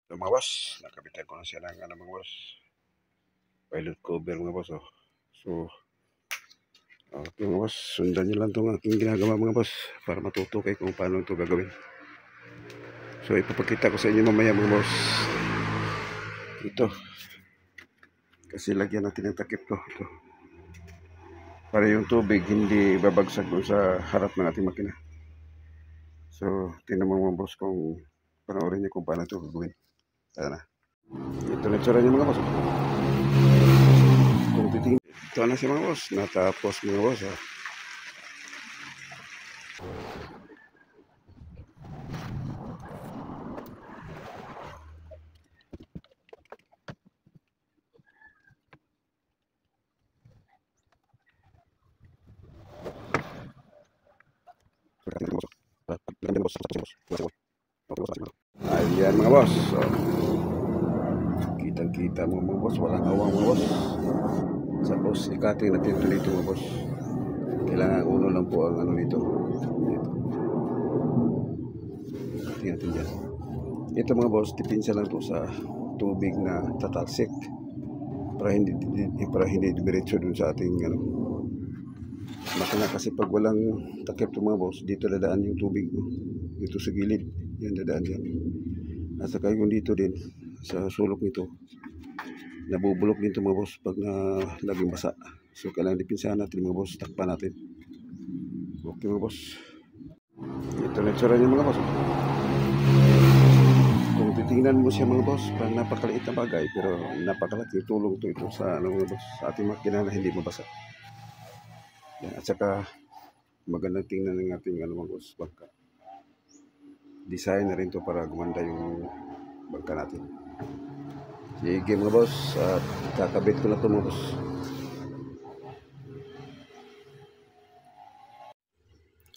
So, mga boss, nakabitan ko na siya ng mga boss, pilot cover mga boss. Oh. So, okay mga boss, sundan nyo lang itong aking ginagawa mga boss para matuto kayo kung paano ito gagawin. So, ipapakita ko sa inyo mamaya mga boss. Ito. Kasi lagyan natin ng takip to. Ito. Para yung tubig hindi babagsak doon sa harap ng ating makina. So, tingnan mo mga boss kung panoorin niyo kung paano ito gagawin. Tara na. Ito na tsura niyo mga boss. Kung titingin, ito na si mga boss. Natapos mga boss. Ha. Ayan mga boss. So, kitang-kita mga boss. Walang awang mga boss. Tapos ikating natin ito dito mga boss. Kailangan uno lang po ang ano dito. Ikating natin dyan. Ito mga boss, tipinsa lang po sa tubig na tatalsik. Para hindi diretso dun sa ating ano. Makina kasi pag walang takip ito mga boss, dito dadaan yung tubig. Dito sa gilid. Yan dadaan yan. At saka yung dito din sa sulok nito, nabubulok din ito mga boss pag na laging basa. So kailangan dipinsahan natin mga boss, takpan natin. Okay mga boss. Ito na itsura niya mga boss. Kung titingnan mo siya mga boss, parang napakaliit na bagay pero napakalaki tulong ito sa ano mga boss, sa ating makina na hindi mabasa. Yan. At saka magandang tingnan ng ating ano mga boss, bangka. Design na rin to para gumanda yung bangka natin. Sige mga boss, at kakabit ko na ito mga boss.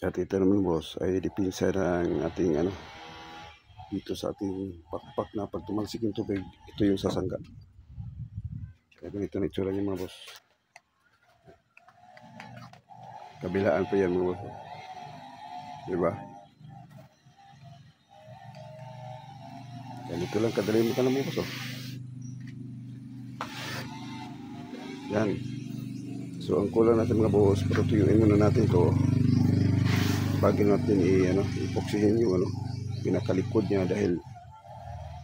At ito naman boss ay dipinsa na ang ating ano dito sa ating pakpak na pag tumalsik yung tubig, ito yung sasangga. Kaya ganito na itsura niya mga boss. Kabilaan pa yan mga boss. Diba? Ganito lang kadali mo ka na mga boss. Oh. Yan. So ang kulang natin mga boss, patutuyuin muna natin ito bago natin ipoksihin yung pinakalikod niya dahil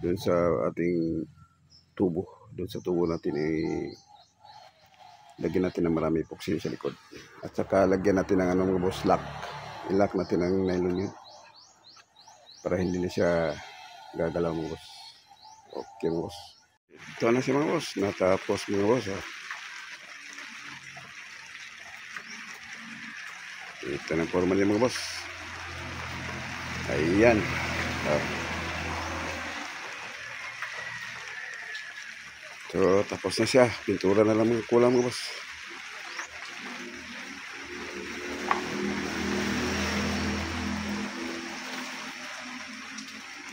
doon sa ating tubo, doon sa tubo natin lagyan natin ng marami epoxy sa likod. At saka lagyan natin ng mga boss, lock. I-lock natin ng nylon yun para hindi na siya gagalaw mga boss. Okay mga boss. Ito na siya mga boss. Natapos mga boss. Ha. Ito na forma niya mga boss. Ayan. So tapos na siya. Pintura na lang mga kulang mga boss.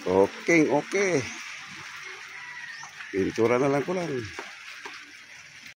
Okay. Pintura na lang kulang.